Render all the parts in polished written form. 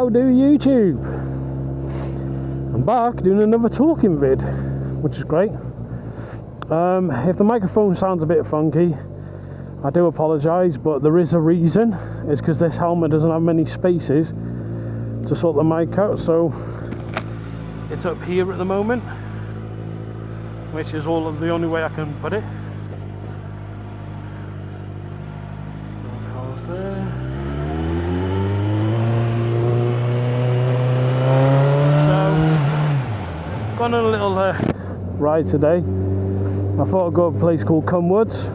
How do YouTube? I'm back doing another talking vid, which is great. If the microphone sounds a bit funky, I do apologise, but there is a reason. It's because this helmet doesn't have many spaces to sort the mic out, so it's up here at the moment, which is all of the only way I can put it. Cars there. So, gone on a little ride today. I thought I'd go to a place called Cumwoods,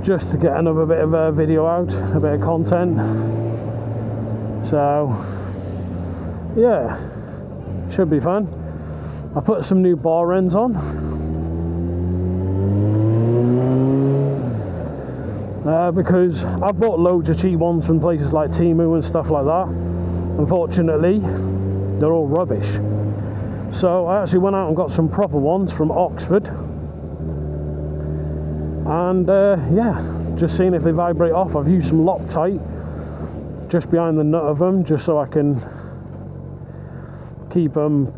just to get another bit of a video out, a bit of content. So, yeah, should be fun. I put some new bar ends on. Because I've bought loads of cheap ones from places like Temu and stuff like that. Unfortunately, they're all rubbish. So I actually went out and got some proper ones from Oxford. And yeah, just seeing if they vibrate off. I've used some Loctite just behind the nut of them, just so I can keep them,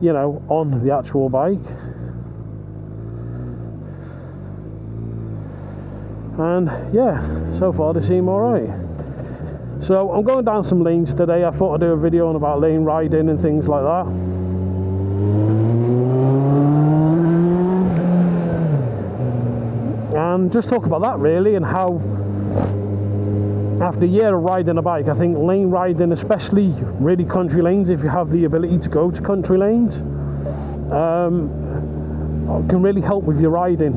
you know, on the actual bike. And yeah, so far they seem alright. So I'm going down some lanes today. I thought I'd do a video on about lane riding and things like that. And just talk about that really, and how after a year of riding a bike, I think lane riding, especially really country lanes, if you have the ability to go to country lanes, can really help with your riding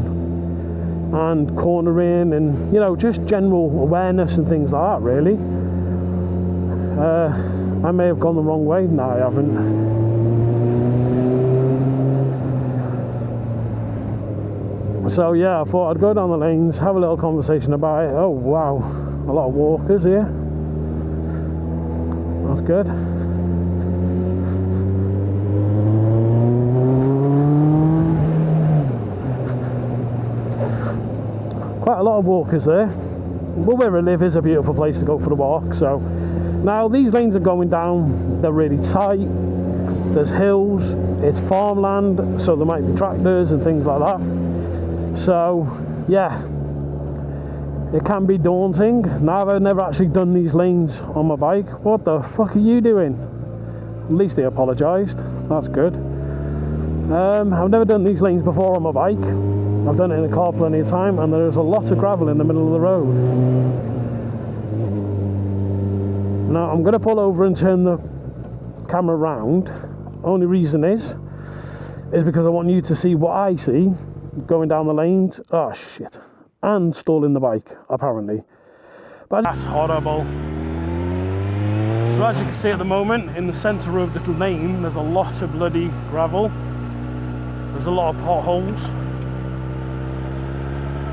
and cornering and, you know, just general awareness and things like that really. I may have gone the wrong way. No, I haven't. So yeah, I thought I'd go down the lanes, have a little conversation about it. Oh wow, a lot of walkers here. That's good. Quite a lot of walkers there. Well, where I live is a beautiful place to go for the walk. So now these lanes are going down, they're really tight. There's hills, it's farmland, so there might be tractors and things like that. So yeah, it can be daunting. Now I've never actually done these lanes on my bike. What the fuck are you doing? At least they apologised. That's good. I've never done these lanes before on my bike. I've done it in a car plenty of time, and there's a lot of gravel in the middle of the road. Now I'm going to pull over and turn the camera around. Only reason is because I want you to see what I see going down the lanes. Oh shit. And stalling the bike, apparently. But that's horrible. So as you can see at the moment, in the centre of the lane, there's a lot of bloody gravel. There's a lot of potholes.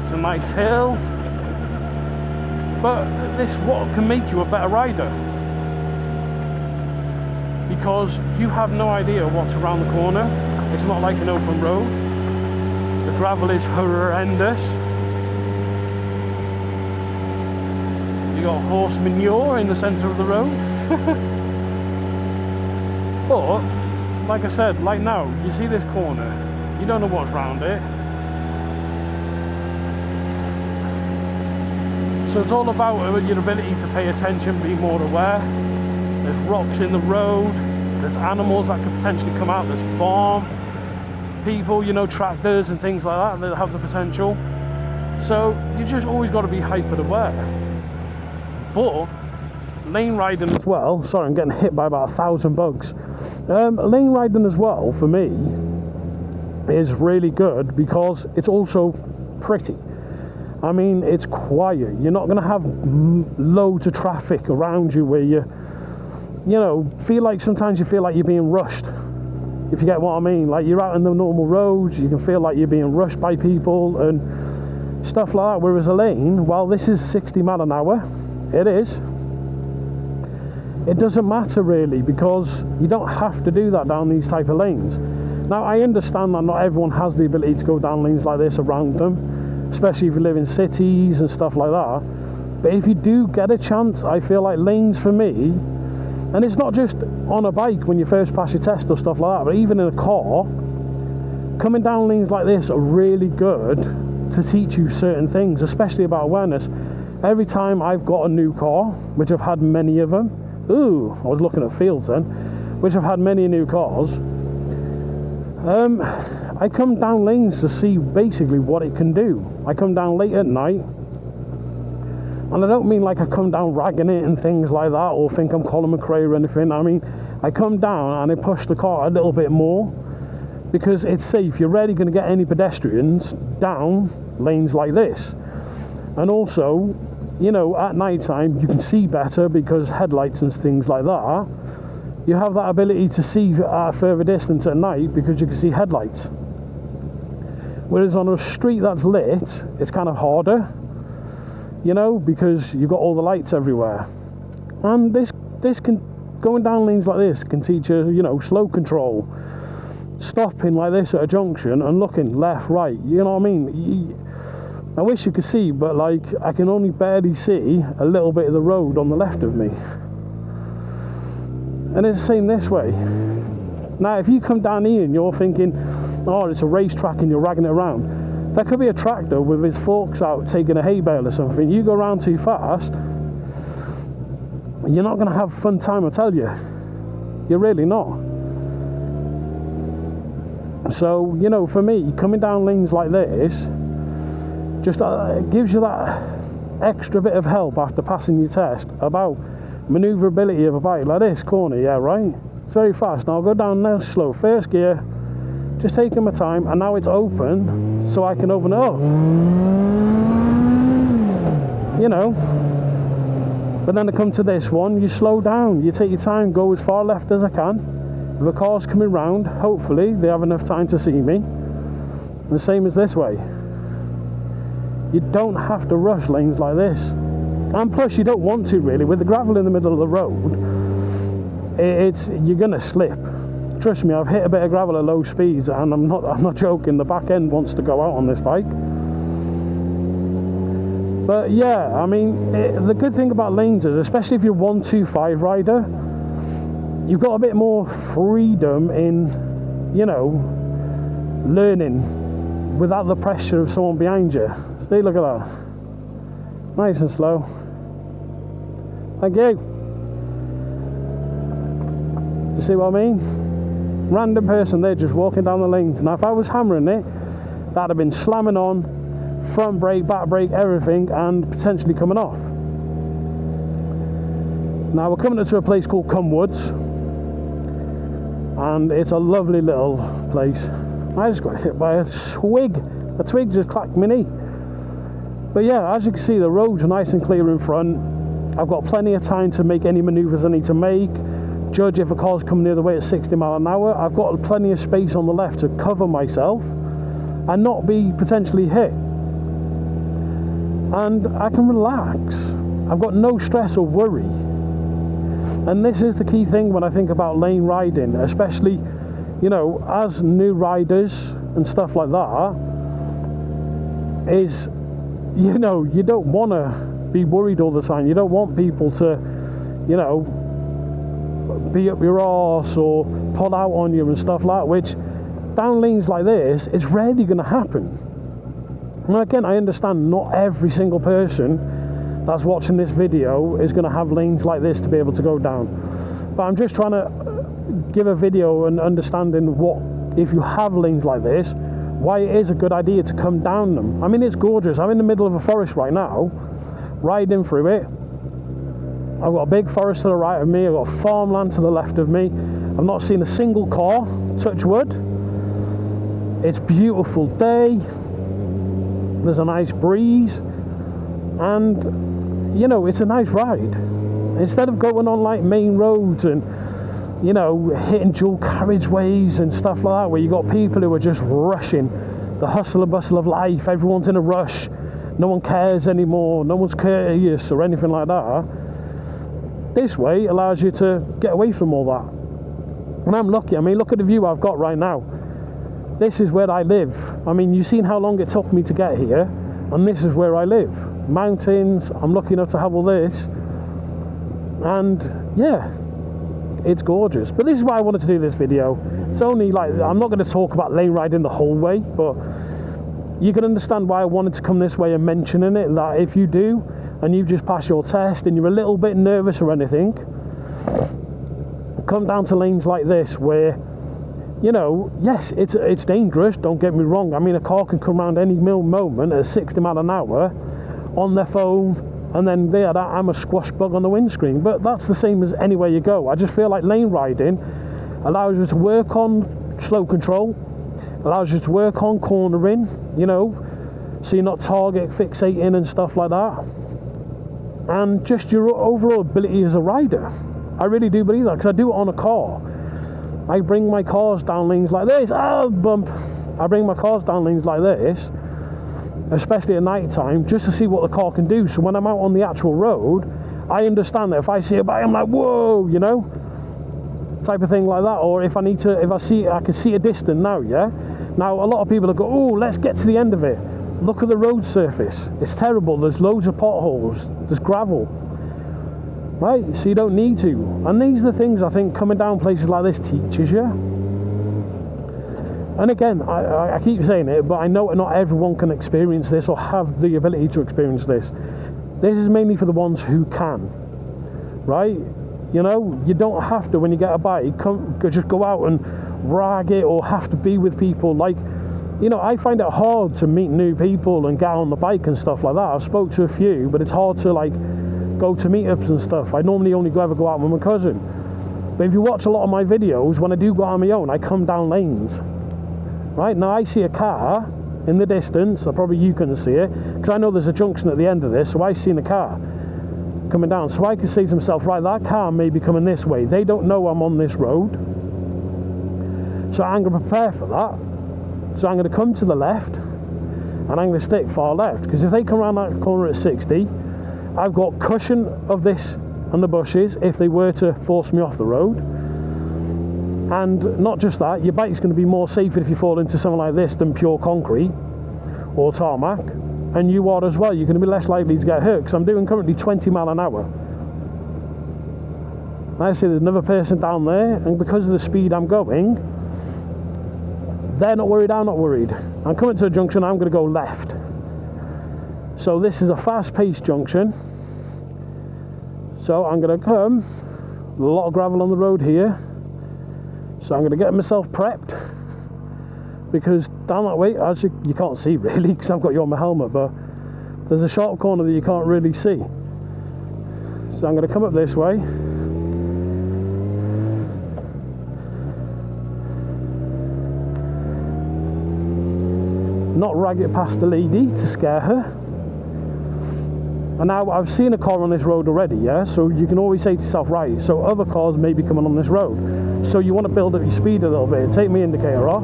It's a nice hill. But this what can make you a better rider. Because you have no idea what's around the corner. It's not like an open road. The gravel is horrendous. You got horse manure in the centre of the road. But, like I said, like now, you see this corner, you don't know what's around it. So it's all about your ability to pay attention, be more aware. There's rocks in the road, there's animals that could potentially come out, there's farm people, you know, tractors and things like that have the potential. So you just always got to be hyper aware. But lane riding as well, sorry I'm getting hit by about 1,000 bugs. Lane riding as well for me is really good because it's also pretty. I mean, it's quiet. You're not going to have loads of traffic around you where you know, sometimes you feel like you're being rushed. If you get what I mean, like you're out in the normal roads, you can feel like you're being rushed by people and stuff like that. Whereas a lane, while this is 60 miles an hour, it doesn't matter really, because you don't have to do that down these type of lanes. Now I understand that not everyone has the ability to go down lanes like this around them, especially if you live in cities and stuff like that. But if you do get a chance, I feel like lanes for me, and it's not just on a bike when you first pass your test or stuff like that, but even in a car, coming down lanes like this are really good to teach you certain things, especially about awareness. Every time I've got a new car, which I've had many of them, I was looking at fields then, which I've had many new cars, I come down lanes to see basically what it can do. I come down late at night, and I don't mean like I come down ragging it and things like that, or think I'm Colin McRae or anything. I mean, I come down and I push the car a little bit more, because it's safe. You're rarely going to get any pedestrians down lanes like this. And also, you know, at night time you can see better because headlights and things like that. You have that ability to see at a further distance at night because you can see headlights. Whereas on a street that's lit, it's kind of harder, you know, because you've got all the lights everywhere. And this can, going down lanes like this can teach you, you know, slow control, stopping like this at a junction and looking left, right, you know what I mean? I wish you could see, but like I can only barely see a little bit of the road on the left of me. And it's the same this way. Now if you come down here and you're thinking, oh, it's a racetrack and you're ragging it around, there could be a tractor with his forks out taking a hay bale or something. You go around too fast, you're not going to have a fun time, I tell you. You're really not. So, you know, for me, coming down lanes like this just gives you that extra bit of help after passing your test about manoeuvrability of a bike like this corner, yeah, right? It's very fast. Now I'll go down now slow, first gear, just taking my time, and now it's open, so I can open it up. You know? But then I come to this one, you slow down, you take your time, go as far left as I can. If a car's coming round, hopefully they have enough time to see me. And the same as this way. You don't have to rush lanes like this. And plus you don't want to really. With the gravel in the middle of the road, you're gonna slip. Trust me, I've hit a bit of gravel at low speeds, and I'm not joking, the back end wants to go out on this bike. But yeah, I mean, the good thing about lanes is, especially if you're a 125 rider, you've got a bit more freedom in, you know, learning without the pressure of someone behind you. See, look at that. Nice and slow. Thank you. You see what I mean? Random person there just walking down the lanes. Now if I was hammering it, that'd have been slamming on, front brake, back brake, everything, and potentially coming off. Now we're coming up to a place called Cumwoods, and it's a lovely little place. I just got hit by a twig. A twig just clacked my knee. But yeah, as you can see, the roads are nice and clear in front. I've got plenty of time to make any manoeuvres I need to make, judge if a car's coming the other way at 60 miles an hour. I've got plenty of space on the left to cover myself and not be potentially hit. And I can relax. I've got no stress or worry. And this is the key thing when I think about lane riding, especially, you know, as new riders and stuff like that, is, you know, you don't want to be worried all the time. You don't want people to, you know, be up your arse or pull out on you and stuff like that, which down lanes like this, it's rarely going to happen. And again, I understand not every single person that's watching this video is going to have lanes like this to be able to go down. But I'm just trying to give a video and understanding what, if you have lanes like this, why it is a good idea to come down them. I mean, it's gorgeous. I'm in the middle of a forest right now, riding through it. I've got a big forest to the right of me. I've got farmland to the left of me. I've not seen a single car, touch wood. It's a beautiful day. There's a nice breeze. And, you know, it's a nice ride. Instead of going on like main roads and, you know, hitting dual carriageways and stuff like that, where you got people who are just rushing, the hustle and bustle of life, everyone's in a rush, no one cares anymore, no one's courteous or anything like that. This way allows you to get away from all that. And I'm lucky. I mean, look at the view I've got right now. This is where I live. I mean, you've seen how long it took me to get here, and this is where I live. mountains. I'm lucky enough to have all this, and yeah, it's gorgeous. But this is why I wanted to do this video. It's only like, I'm not going to talk about lane riding the whole way, but you can understand why I wanted to come this way and mentioning it, that if you do and you just pass your test and you're a little bit nervous or anything, come down to lanes like this where, you know, yes, it's dangerous, don't get me wrong. I mean, a car can come around any moment at 60 mile an hour on their phone, and then there, I'm a squash bug on the windscreen. But that's the same as anywhere you go. I just feel like lane riding allows you to work on slow control, allows you to work on cornering, you know, so you're not target fixating and stuff like that, and just your overall ability as a rider. I really do believe that, because I do it on a car. I bring my cars down lanes like this. Oh, bump. I bring my cars down lanes like this, especially at night time, just to see what the car can do. So when I'm out on the actual road, I understand that if I see a bike, I'm like, whoa, you know, type of thing like that. Or if I need to, if I see, I can see a distance now, yeah. Now a lot of people will go, oh, let's get to the end of it. Look at the road surface. It's terrible. There's loads of potholes. There's gravel. Right, so you don't need to. And these are the things I think coming down places like this teaches you. And again, I keep saying it, but I know not everyone can experience this or have the ability to experience this. This is mainly for the ones who can, right? You know, you don't have to, when you get a bike, just go out and rag it or have to be with people. Like, you know, I find it hard to meet new people and get on the bike and stuff like that. I've spoke to a few, but it's hard to like go to meetups and stuff. I normally only ever go out with my cousin. But if you watch a lot of my videos, when I do go out on my own, I come down lanes. Right, now I see a car in the distance, so probably you couldn't see it, because I know there's a junction at the end of this, so I've seen a car coming down. So I can say to myself, right, that car may be coming this way. They don't know I'm on this road. So I'm going to prepare for that. So I'm going to come to the left, and I'm going to stick far left, because if they come around that corner at 60, I've got cushion of this and the bushes if they were to force me off the road. And not just that, your bike's going to be more safer if you fall into something like this than pure concrete or tarmac. And you are as well, you're going to be less likely to get hurt, because I'm doing currently 20 mile an hour. I see there's another person down there, and because of the speed I'm going, they're not worried, I'm not worried. I'm coming to a junction, I'm going to go left. So this is a fast-paced junction. So I'm going to come, a lot of gravel on the road here. So I'm going to get myself prepped, because down that way, as you can't see really, because I've got you on my helmet, but there's a sharp corner that you can't really see. So I'm going to come up this way. Not rag it past the lady to scare her. And now I've seen a car on this road already, yeah? So you can always say to yourself, right, so other cars may be coming on this road. So you want to build up your speed a little bit. Take my indicator off.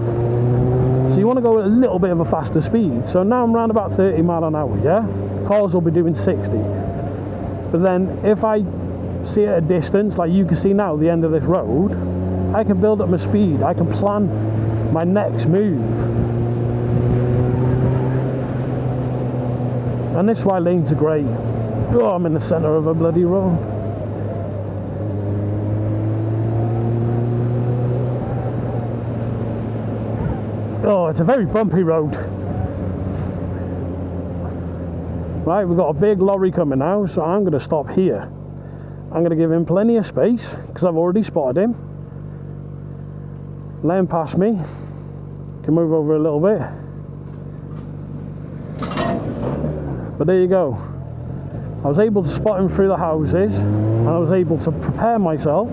So you want to go at a little bit of a faster speed. So now I'm around about 30 mile an hour, yeah? Cars will be doing 60. But then if I see at a distance, like you can see now, the end of this road, I can build up my speed. I can plan my next move. And this is why lanes are great. Oh, I'm in the centre of a bloody road. Oh, it's a very bumpy road. Right, we've got a big lorry coming now, so I'm going to stop here. I'm going to give him plenty of space, because I've already spotted him. Let him pass me. Can move over a little bit. But there you go. I was able to spot him through the houses, and I was able to prepare myself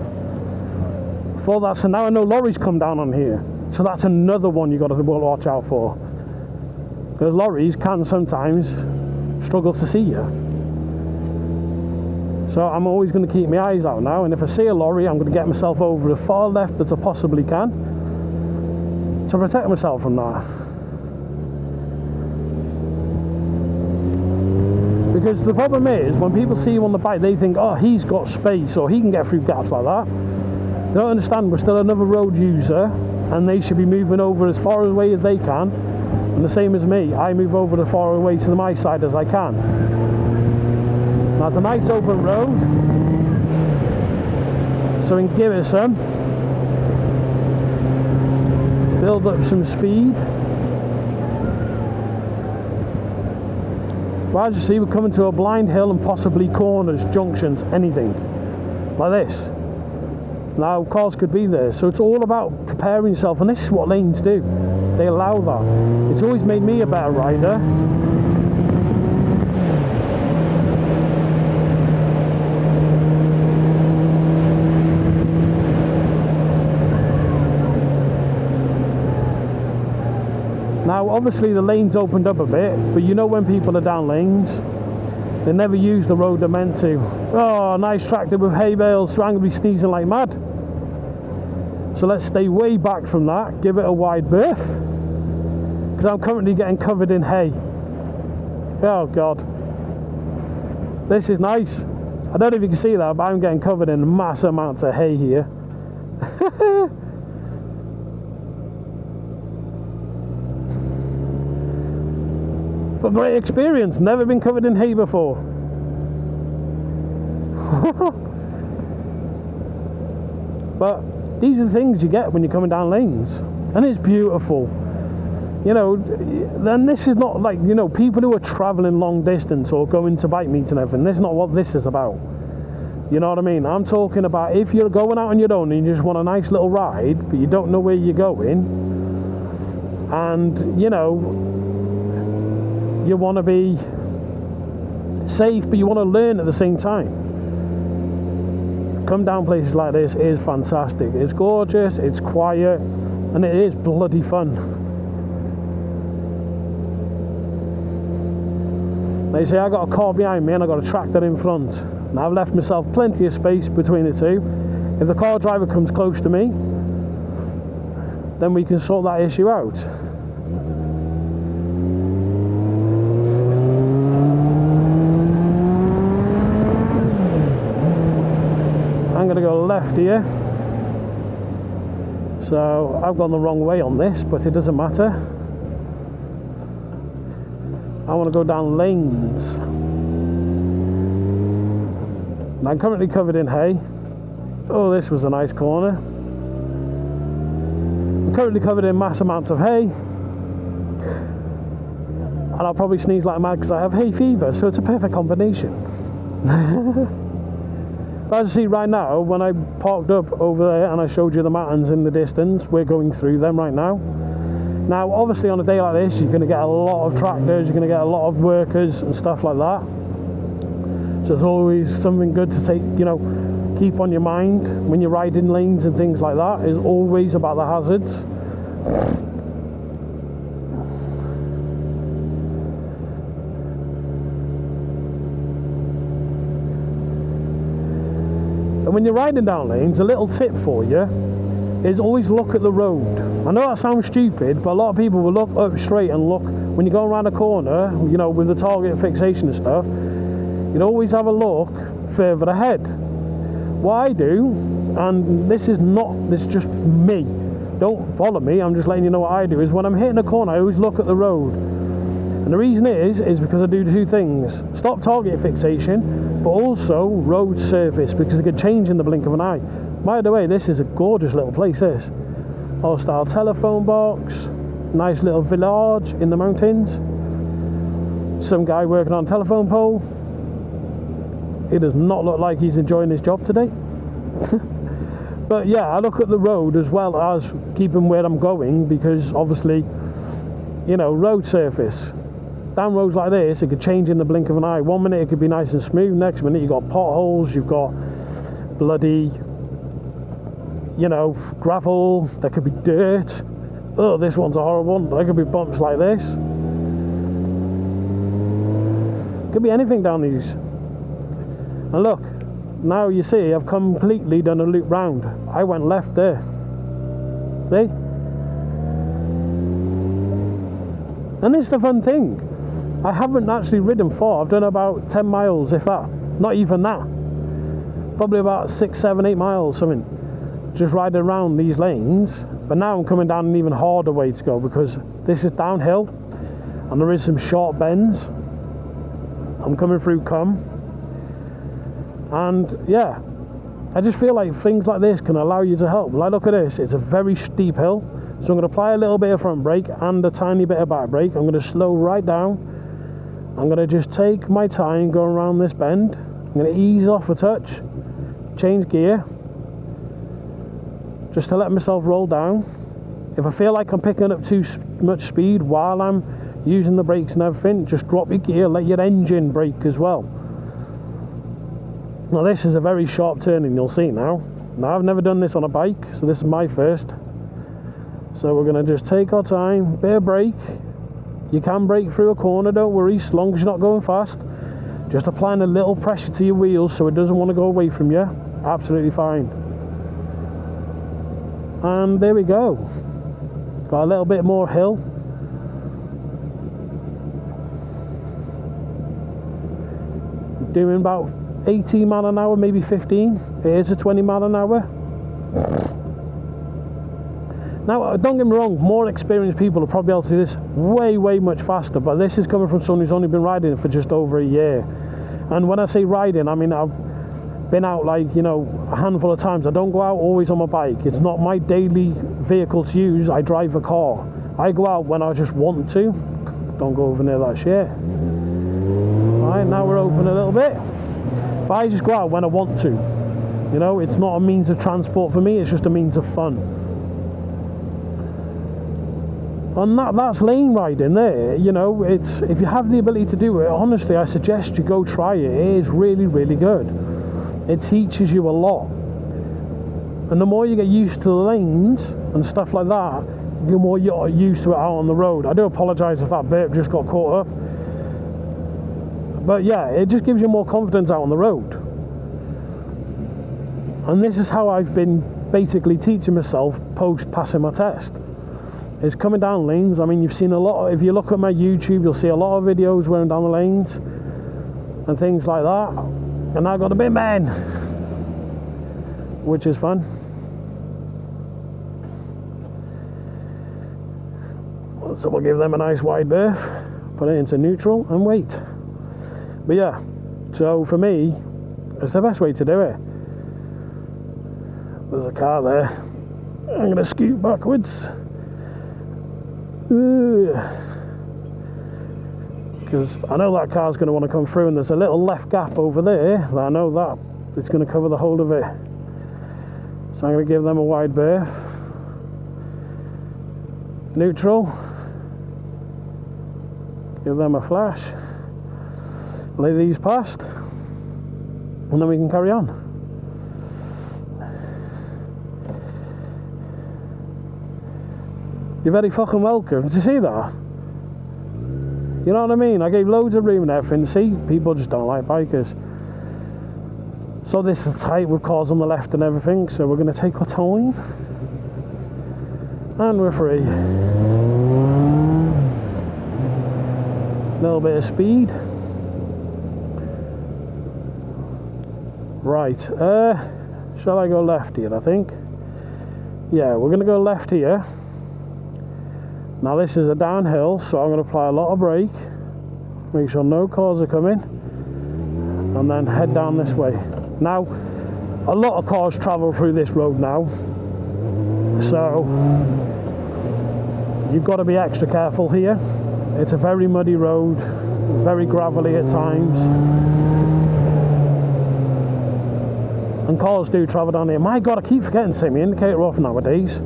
for that. So now I know lorries come down on here. So that's another one you got to watch out for, because lorries can sometimes struggle to see you. So I'm always going to keep my eyes out now, and if I see a lorry, I'm going to get myself over the far left that I possibly can to protect myself from that. Because the problem is, when people see you on the bike, they think, oh, he's got space, or he can get through gaps like that. They don't understand we're still another road user, and they should be moving over as far away as they can. And the same as me, I move over as far away to my side as I can. Now it's a nice open road, so we can give it some. Build up some speed. Well, as you see, we're coming to a blind hill and possibly corners, junctions, anything like this. Now cars could be there, so it's all about preparing yourself, and this is what lanes do. They allow that. It's always made me a better rider. Now obviously the lanes opened up a bit, but you know when people are down lanes, they never use the road they're meant to. Oh, nice tractor with hay bales, so I'm going to be sneezing like mad. So let's stay way back from that, give it a wide berth, because I'm currently getting covered in hay. Oh God. This is nice. I don't know if you can see that, but I'm getting covered in mass amounts of hay here. But great experience, never been covered in hay before. But these are the things you get when you're coming down lanes, and it's beautiful. You know, then this is not like, you know, people who are traveling long distance or going to bike meets and everything, this is not what this is about. You know what I mean? I'm talking about if you're going out on your own and you just want a nice little ride, but you don't know where you're going, and you know, you want to be safe, but you want to learn at the same time. Come down places like this is fantastic. It's gorgeous, it's quiet, and it is bloody fun. Like you see, I got a car behind me and I got a tractor in front. Now I've left myself plenty of space between the two. If the car driver comes close to me, then we can sort that issue out. I'm going to go left here, so I've gone the wrong way on this, but it doesn't matter. I want to go down lanes. And I'm currently covered in hay. Oh, this was a nice corner. I'm currently covered in mass amounts of hay, and I'll probably sneeze like mad because I have hay fever, so it's a perfect combination. But as you see right now, when I parked up over there and I showed you the mountains in the distance, we're going through them right now. Now obviously on a day like this, you're going to get a lot of tractors, you're going to get a lot of workers and stuff like that. So it's always something good to take, you know, keep on your mind when you're riding lanes and things like that, is always about the hazards. And when you're riding down lanes, a little tip for you is always look at the road. I know that sounds stupid, but a lot of people will look up straight and look, when you go around a corner, you know, with the target fixation and stuff, you'd always have a look further ahead. What I do, and this is just me, don't follow me, I'm just letting you know what I do, is when I'm hitting a corner, I always look at the road. And the reason is because I do two things: stop target fixation, but also road surface, because it could change in the blink of an eye. By the way, this is a gorgeous little place, this. Old style telephone box, nice little village in the mountains. Some guy working on a telephone pole. It does not look like he's enjoying his job today. But yeah, I look at the road as well as keeping where I'm going, because obviously, you know, road surface. Down roads like this, it could change in the blink of an eye. 1 minute it could be nice and smooth, next minute you've got potholes, you've got bloody, you know, gravel, there could be dirt. Oh, this one's a horrible one. There could be bumps like this. Could be anything down these. And look, now you see I've completely done a loop round. I went left there. See? And it's the fun thing. I haven't actually ridden far. I've done about 10 miles, if that. Not even that. Probably about 6, 7, 8 miles, something. Just riding around these lanes. But now I'm coming down an even harder way to go, because this is downhill and there is some sharp bends. I'm coming through And yeah, I just feel like things like this can allow you to help. Like, look at this, it's a very steep hill, so I'm going to apply a little bit of front brake and a tiny bit of back brake. I'm going to slow right down. I'm going to just take my time going around this bend. I'm going to ease off a touch, change gear, just to let myself roll down. If I feel like I'm picking up too much speed while I'm using the brakes and everything, just drop your gear, let your engine brake as well. Now this is a very sharp turning, you'll see now. Now I've never done this on a bike, so this is my first. So we're going to just take our time, bit of brake. You can brake through a corner, don't worry, as long as you're not going fast. Just applying a little pressure to your wheels so it doesn't want to go away from you. Absolutely fine. And there we go. Got a little bit more hill. Doing about 18 mile an hour, maybe 15. It is a 20 mile an hour. Now, don't get me wrong, more experienced people will probably be able to do this way much faster, but this is coming from someone who's only been riding it for just over a year. And when I say riding, I mean I've been out, like, you know, a handful of times. I don't go out always on my bike. It's not my daily vehicle to use. I drive a car. I go out when I just want to. Don't go over near that shit. Alright, now we're open a little bit. But I just go out when I want to. You know, it's not a means of transport for me, it's just a means of fun. And that's lane riding there, you know. It's, if you have the ability to do it, honestly, I suggest you go try it. It is really good. It teaches you a lot. And the more you get used to the lanes and stuff like that, the more you're used to it out on the road. I do apologise if that burp just got caught up. But yeah, it just gives you more confidence out on the road. And this is how I've been basically teaching myself post passing my test. Is coming down lanes. I mean, you've seen a lot, if you look at my YouTube, you'll see a lot of videos where I'm down the lanes and things like that. And I got a bit man, which is fun. So we'll give them a nice wide berth, put it into neutral and wait. But yeah, so for me, it's the best way to do it. There's a car there. I'm going to scoot backwards. Because I know that car's going to want to come through, and there's a little left gap over there that I know that it's going to cover the whole of it. So I'm going to give them a wide berth. Neutral. Give them a flash. Lay these past. And then we can carry on. You're very fucking welcome. Did you see that? You know what I mean? I gave loads of room and everything. See, people just don't like bikers. So this is tight with cars on the left and everything. So we're going to take our time. And we're free. Little bit of speed. Right. Shall I go left here, I think? Yeah, we're going to go left here. Now this is a downhill, so I'm going to apply a lot of brake, make sure no cars are coming, and then head down this way. Now, a lot of cars travel through this road now, so you've got to be extra careful here. It's a very muddy road, very gravelly at times, and cars do travel down here. My God, I keep forgetting to take my indicator off nowadays.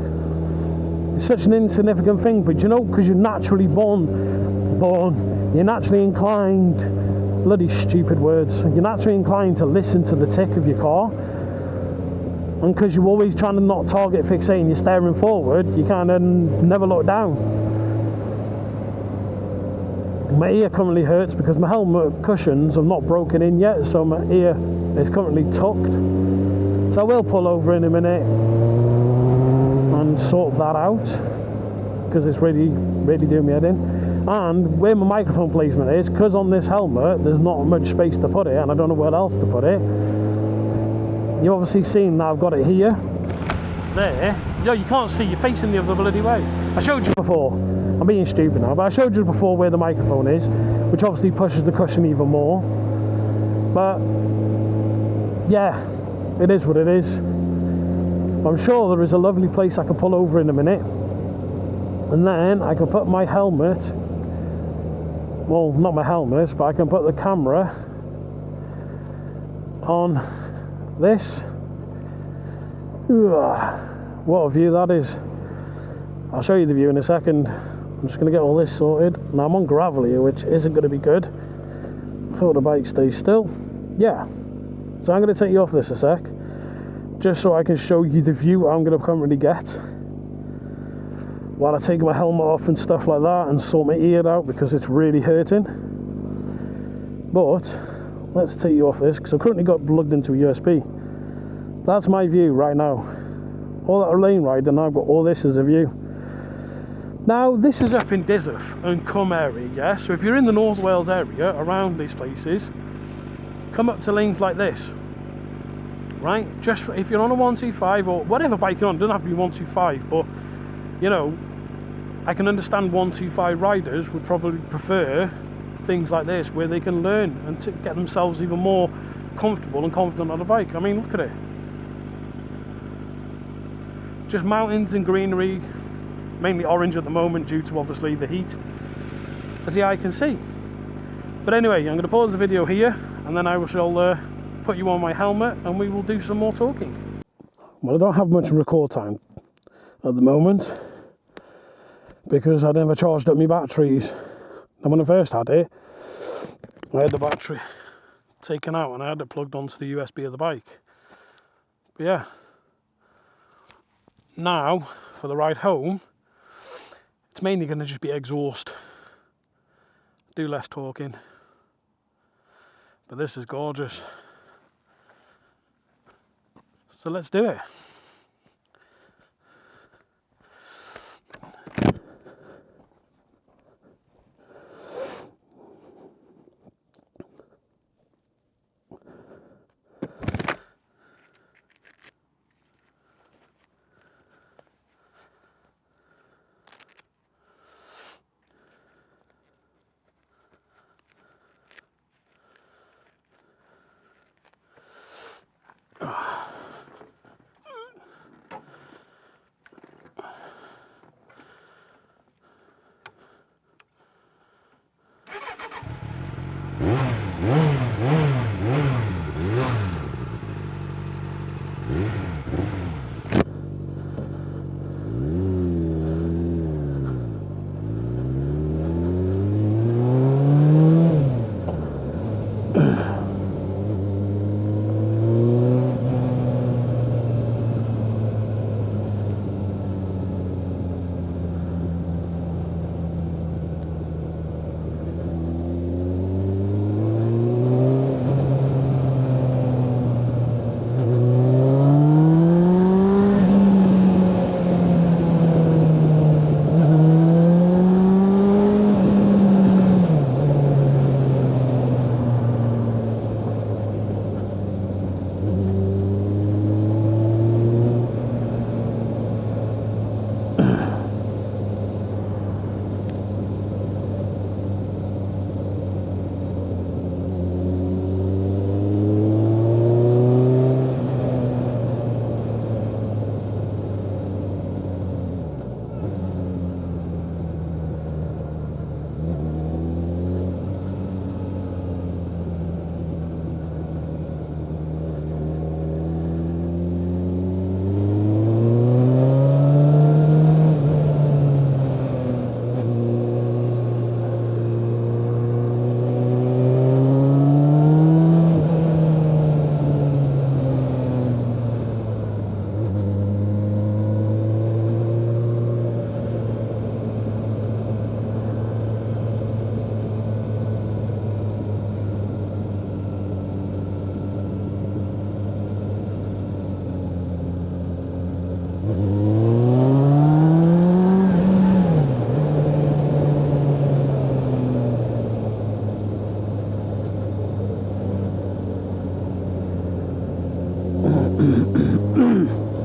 It's such an insignificant thing, but you know, because you're naturally you're naturally inclined, bloody stupid words, you're naturally inclined to listen to the tick of your car, and because you're always trying to not target fixate and you're staring forward, you kind of never look down. My ear currently hurts because my helmet cushions have not broken in yet, so my ear is currently tucked. So I will pull over in a minute and sort that out, because it's really doing me head in. And where my microphone placement is, because on this helmet there's not much space to put it, and I don't know where else to put it. You've obviously seen that I've got it here. There. Yo, you can't see, you're facing the other bloody way. I showed you before. I'm being stupid now, but I showed you before where the microphone is, which obviously pushes the cushion even more. But yeah, it is what it is. I'm sure there is a lovely place I can pull over in a minute, and then I can put my helmet, well, not my helmet, but I can put the camera on this. What a view that is. I'll show you the view in a second. I'm just going to get all this sorted. Now I'm on gravel here, which isn't going to be good. Hope the bike stays still. Yeah, so I'm going to take you off this a sec, just so I can show you the view I'm going to currently get while I take my helmet off and stuff like that, and sort my ear out because it's really hurting. But let's take you off this, because I've currently got plugged into a USB. That's my view right now. All that lane ride, and I've got all this as a view. Now, this is up in Disworth and Cum area, yeah? So if you're in the North Wales area, around these places, come up to lanes like this, right? Just if you're on a 125 or whatever bike you're on, it doesn't have to be 125, but, you know, I can understand 125 riders would probably prefer things like this, where they can learn and to get themselves even more comfortable and confident on a bike. I mean, look at it. Just mountains and greenery, mainly orange at the moment due to obviously the heat, as the eye can see. But anyway, I'm going to pause the video here, and then I shall put you on my helmet and we will do some more talking. Well, I don't have much record time at the moment because I never charged up my batteries. And when I first had it, I had the battery taken out and I had it plugged onto the USB of the bike. But yeah, now for the ride home, it's mainly going to just be exhaust. Do less talking. But this is gorgeous. So let's do it.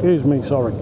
Excuse me, sorry.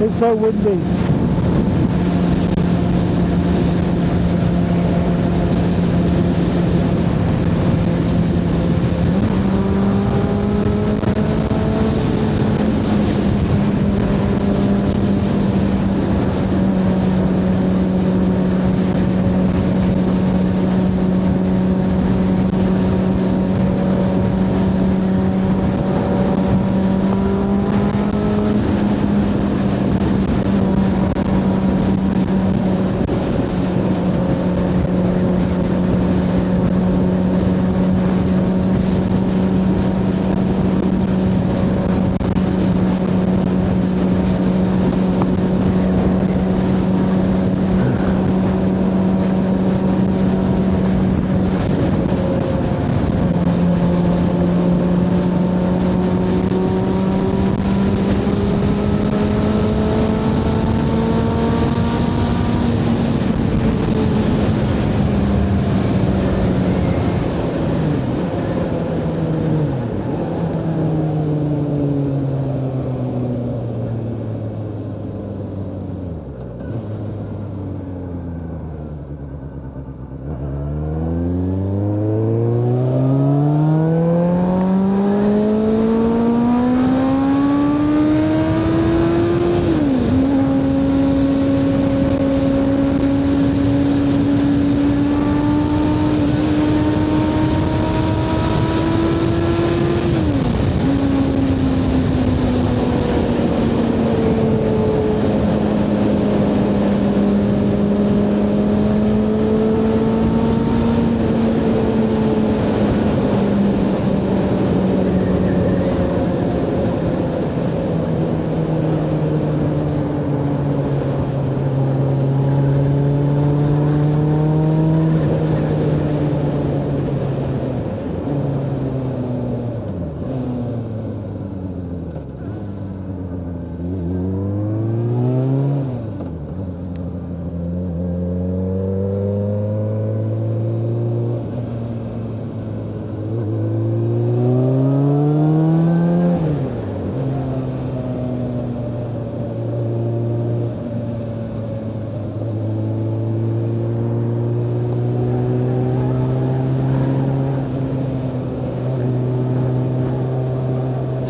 It's so windy.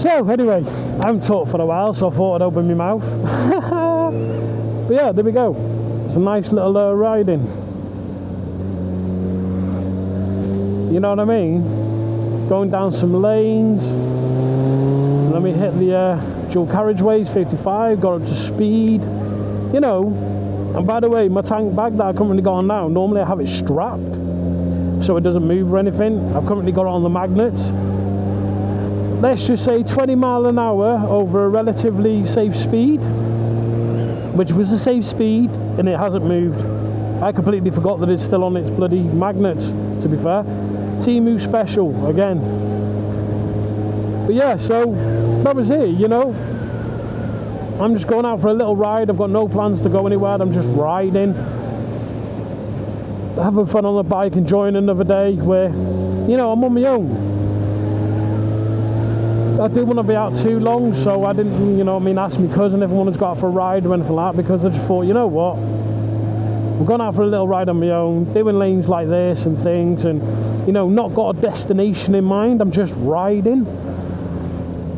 So anyway, I haven't talked for a while, so I thought I'd open my mouth. But yeah, there we go. It's a nice little riding. You know what I mean? Going down some lanes. Let me hit the dual carriageways, 55, got up to speed. You know, and by the way, my tank bag that I currently got on now, normally I have it strapped so it doesn't move or anything. I've currently got it on the magnets. Let's just say 20 miles an hour over a relatively safe speed, which was the safe speed, and it hasn't moved. I completely forgot that it's still on its bloody magnets, to be fair. Temu special again. But yeah, so that was it, you know. I'm just going out for a little ride. I've got no plans to go anywhere. I'm just riding, having fun on the bike, enjoying another day where, you know, I'm on my own. I didn't want to be out too long, so I didn't, you know, ask my cousin if I wanted to go out for a ride or anything like that, because I just thought, you know what, I'm going out for a little ride on my own, doing lanes like this and things, and, you know, not got a destination in mind. I'm just riding.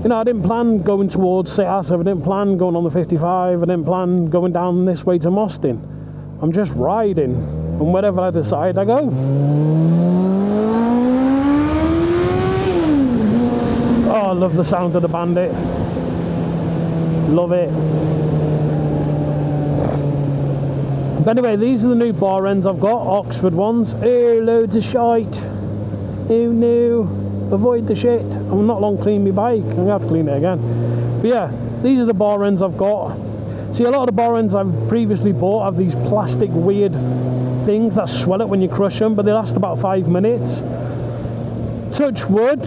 You know, I didn't plan going towards St. Asaph, I didn't plan going on the 55, I didn't plan going down this way to Mostyn. I'm just riding, and wherever I decide, I go. Oh, I love the sound of the Bandit. Love it. But anyway, these are the new bar ends I've got, Oxford ones. Oh, loads of shite. Oh no, avoid the shit. I'm not long clean my bike, I'm gonna have to clean it again. But yeah, these are the bar ends I've got. See, a lot of the bar ends I've previously bought have these plastic weird things that swell it when you crush them, but they last about 5 minutes. Touch wood.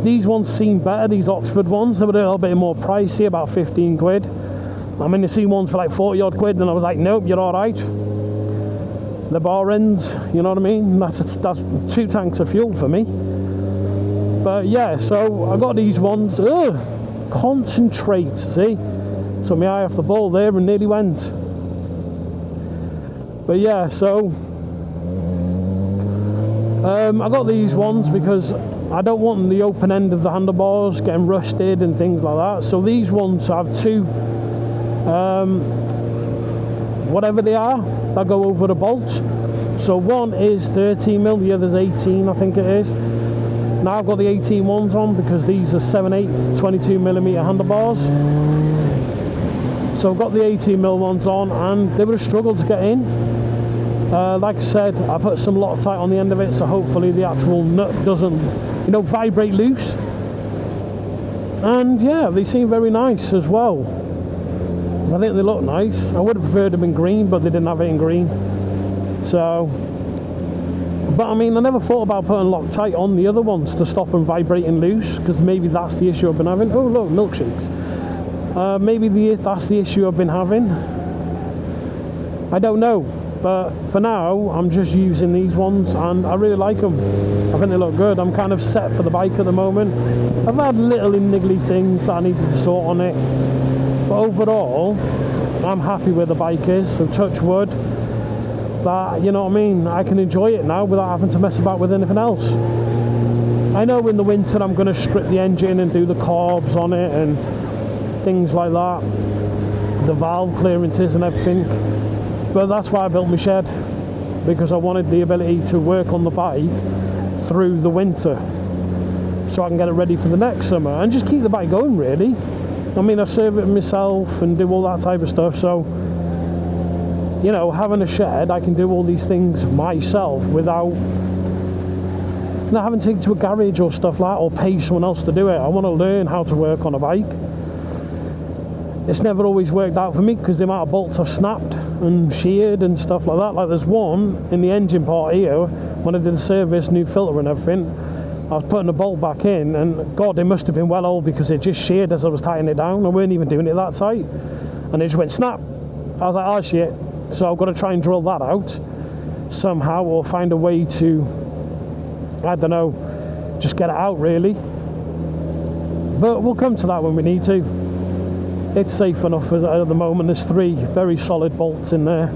These ones seem better, these Oxford ones. They were a little bit more pricey, about 15 quid. I mean, I seen ones for like 40 odd quid, and I was like, nope, you're all right. The bar ends, you know what I mean? That's 2 tanks of fuel for me. But yeah, so I got these ones. Ugh, Concentrate, see? Took my eye off the ball there and nearly went. But yeah, so I got these ones because I don't want the open end of the handlebars getting rusted and things like that. So these ones have two, whatever they are, that go over the bolts. So one is 13mm, the other's 18, I think it is. Now I've got the 18 ones on because these are 7/8 22mm handlebars. So I've got the 18mm ones on, and they were a struggle to get in. Like I said, I put some Loctite on the end of it, so hopefully the actual nut doesn't, you know, vibrate loose. And yeah, they seem very nice as well. I think they look nice. I would have preferred them in green, but they didn't have it in green. So, but I mean, I never thought about putting Loctite on the other ones to stop them vibrating loose, because maybe that's the issue I've been having. Oh look, milkshakes. Maybe that's the issue I've been having. I don't know. But for now, I'm just using these ones, and I really like them. I think they look good. I'm kind of set for the bike at the moment. I've had little niggly things that I needed to sort on it. But overall, I'm happy where the bike is. So touch wood, that, you know what I mean, I can enjoy it now without having to mess about with anything else. I know in the winter I'm going to strip the engine and do the carbs on it and things like that. The valve clearances and everything. But that's why I built my shed, because I wanted the ability to work on the bike through the winter, so I can get it ready for the next summer and just keep the bike going, really. I mean, I serve it myself and do all that type of stuff, so, you know, having a shed, I can do all these things myself without not having to take it to a garage or stuff like that, or pay someone else to do it. I want to learn how to work on a bike. It's never always worked out for me because the amount of bolts I've snapped and sheared and stuff like that. Like there's one in the engine part here, when I did the service, new filter and everything, I was putting the bolt back in, and God, it must have been well old because it just sheared as I was tightening it down. I weren't even doing it that tight, and it just went snap. I was like, oh shit. So I've got to try and drill that out somehow, or find a way to, I don't know, just get it out really. But we'll come to that when we need to. It's safe enough at the moment. There's 3 very solid bolts in there.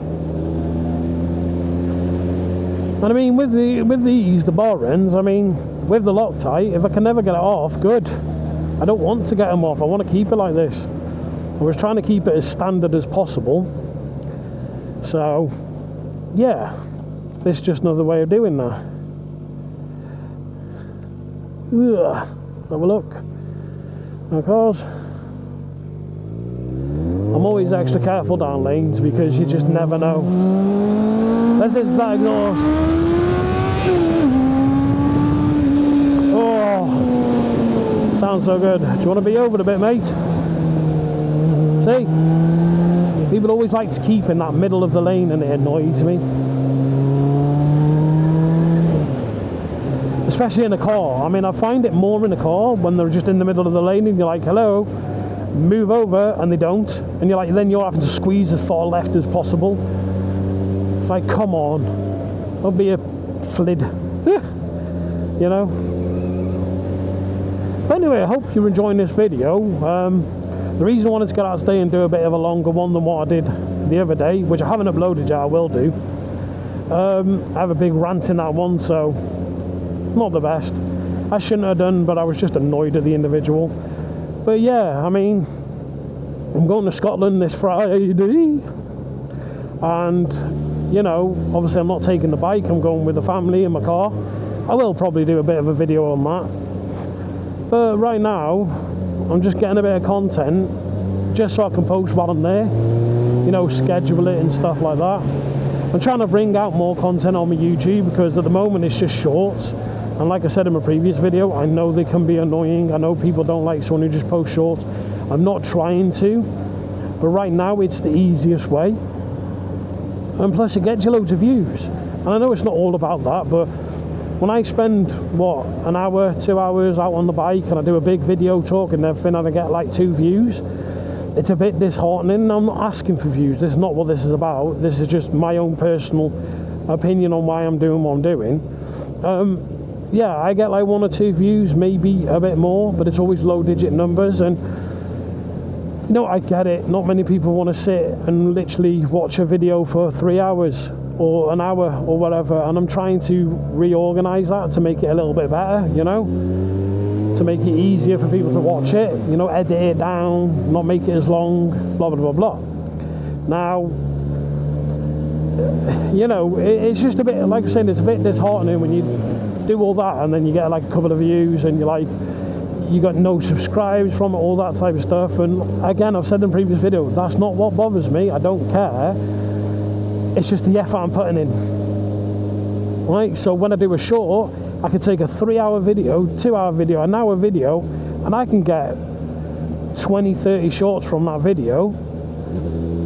And I mean, with these, the bar ends, I mean, with the Loctite, if I can never get it off, good. I don't want to get them off. I want to keep it like this. I was trying to keep it as standard as possible. So, yeah, this is just another way of doing that. Ugh. Let's have a look. Of course. I'm always extra careful down lanes because you just never know. There's that exhaust. Oh, sounds so good. Do you want to be over a bit, mate? See? People always like to keep in that middle of the lane, and it annoys me. Especially in a car. I mean, I find it more in a car when they're just in the middle of the lane and you're like, hello, move over, and they don't, and you're like, then you're having to squeeze as far left as possible. It's like, come on, don't be a flid. You know. But anyway, I hope you're enjoying this video. The reason I wanted to get out today and do a bit of a longer one than what I did the other day, which I haven't uploaded yet, I will do. I have a big rant in that one, so not the best. I shouldn't have done, but I was just annoyed at the individual. But yeah, I mean, I'm going to Scotland this Friday, and, you know, obviously I'm not taking the bike, I'm going with the family in my car. I will probably do a bit of a video on that. But right now, I'm just getting a bit of content, just so I can post while I'm there, you know, schedule it and stuff like that. I'm trying to bring out more content on my YouTube, because at the moment it's just shorts. And like I said in my previous video, I know they can be annoying. I know people don't like someone who just posts shorts. I'm not trying to, but right now it's the easiest way. And plus it gets you loads of views. And I know it's not all about that, but when I spend, what, an hour, 2 hours out on the bike, and I do a big video talking and everything, and I get like 2 views, it's a bit disheartening. I'm not asking for views. This is not what this is about. This is just my own personal opinion on why I'm doing what I'm doing. Yeah, I get like 1 or 2 views, maybe a bit more, but it's always low digit numbers, and You know, I get it. Not many people want to sit and literally watch a video for 3 hours or an hour or whatever, and I'm trying to reorganize that to make it a little bit better, you know, to make it easier for people to watch it, you know, edit it down, not make it as long, blah blah blah blah. Now, you know, it's just a bit, like I'm saying, it's a bit disheartening when you do all that and then you get like a couple of views and you're like, you got no subscribes from it, all that type of stuff. And again, I've said in previous videos, that's not what bothers me. I don't care. It's just the effort I'm putting in, right? So when I do a short, I can take a 3-hour video, 2-hour video, an hour video, and I can get 20-30 shorts from that video,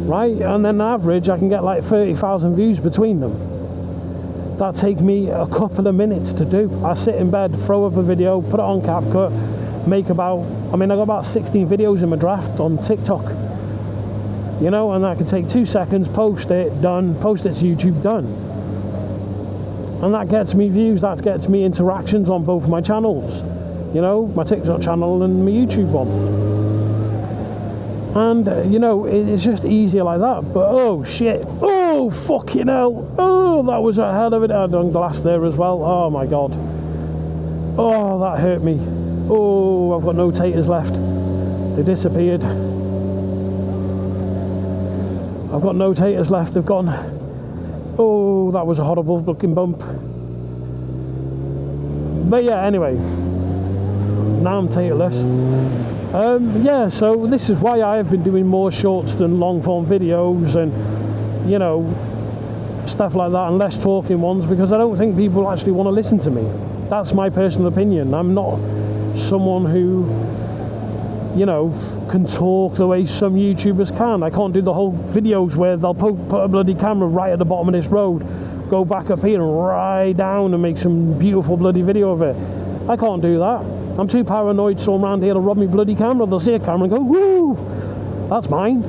right? And then on average I can get like 30,000 views between them. That take me a couple of minutes to do. I sit in bed, throw up a video, put it on CapCut, make about, I mean, I got about 16 videos in my draft on TikTok, you know, and I can take 2 seconds, post it, done, post it to YouTube, done. And that gets me views, that gets me interactions on both my channels, you know, my TikTok channel and my YouTube one. And, you know, it's just easier like that. But, oh, shit. Oh, fucking hell. Oh, that was a hell of it. I've done glass there as well. Oh, my God. Oh, that hurt me. Oh, I've got no taters left. They disappeared. I've got no taters left. They've gone. Oh, that was a horrible looking bump. But, yeah, anyway. Now I'm taterless. Yeah, so this is why I have been doing more shorts than long form videos and, you know, stuff like that, and less talking ones, because I don't think people actually want to listen to me. That's my personal opinion. I'm not someone who, you know, can talk the way some YouTubers can. I can't do the whole videos where they'll put a bloody camera right at the bottom of this road, go back up here and ride down and make some beautiful bloody video of it. I can't do that. I'm too paranoid, so I'm around here to rob me bloody camera. They'll see a camera and go, woo, that's mine.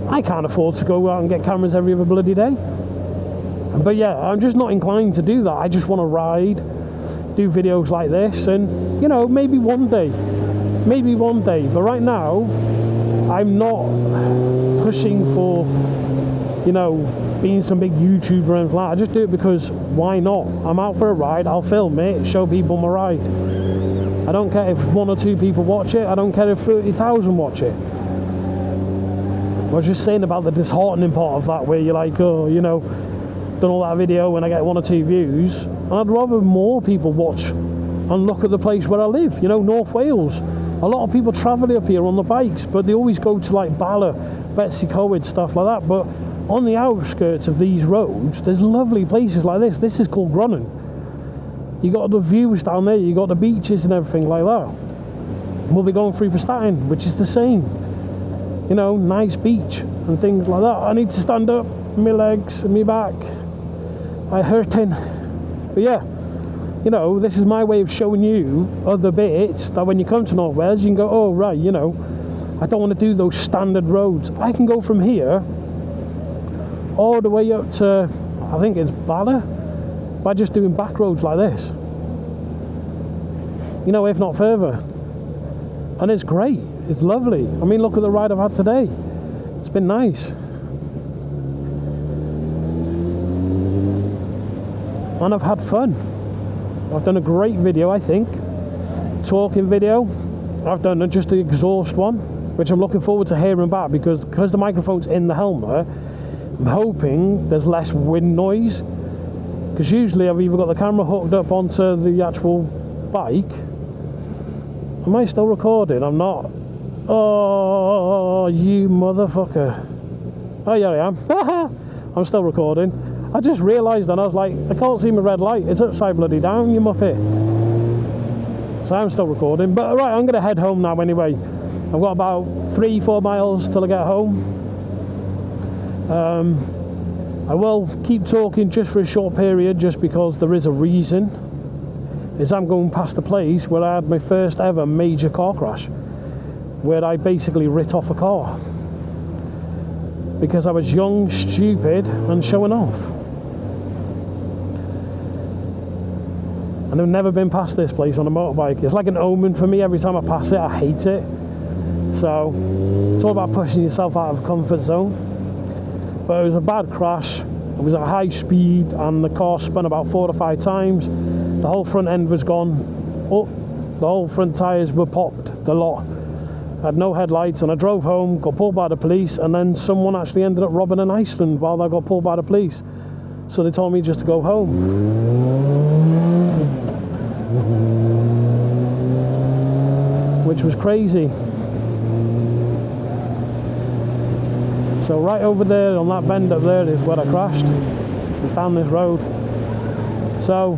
I can't afford to go out and get cameras every other bloody day. But yeah, I'm just not inclined to do that. I just want to ride, do videos like this, and, you know, maybe one day. But right now, I'm not pushing for, you know, being some big YouTuber and like. I just do it because why not? I'm out for a ride, I'll film it, show people my ride. I don't care if 1 or 2 people watch it. I don't care if 30,000 watch it. I was just saying about the disheartening part of that, where you're like, oh, you know, done all that video and I get 1 or 2 views. And I'd rather more people watch and look at the place where I live, you know, North Wales. A lot of people travel up here on the bikes, but they always go to like Bala, Betsy Coed, stuff like that. But on the outskirts of these roads, there's lovely places like this. This is called Groningen. You got the views down there, you got the beaches and everything like that. We'll be going through Prestatyn, which is the same. You know, nice beach and things like that. I need to stand up, my legs and my back are hurting. But yeah, you know, this is my way of showing you other bits that when you come to North Wales, you can go, oh right, you know, I don't want to do those standard roads. I can go from here all the way up to, I think it's Bala, by just doing back roads like this, you know, if not further. And it's great, it's lovely. I mean, look at the ride I've had today. It's been nice. And I've had fun. I've done a great video, I think. Talking video. I've done just the exhaust one, which I'm looking forward to hearing back, because the microphone's in the helmet, I'm hoping there's less wind noise. Because usually I've either got the camera hooked up onto the actual bike. Am I still recording? I'm not. Oh, you motherfucker. Oh, yeah, I am. I'm still recording. I just realised then, I was like, I can't see my red light. It's upside bloody down, you muppet. So I'm still recording. But right, I'm going to head home now anyway. I've got about 3-4 miles till I get home. I will keep talking just for a short period, just because there is a reason. Is I'm going past the place where I had my first ever major car crash, where I basically writ off a car because I was young, stupid and showing off. And I've never been past this place on a motorbike. It's like an omen for me. Every time I pass it, I hate it. So it's all about pushing yourself out of a comfort zone. But it was a bad crash. It was at high speed and the car spun about 4 or 5 times. The whole front end was gone. Oh, the whole front tyres were popped, the lot. I had no headlights, and I drove home, got pulled by the police, and then someone actually ended up robbing an Iceland while I got pulled by the police. So they told me just to go home. Which was crazy. So right over there on that bend up there is where I crashed. It's down this road. So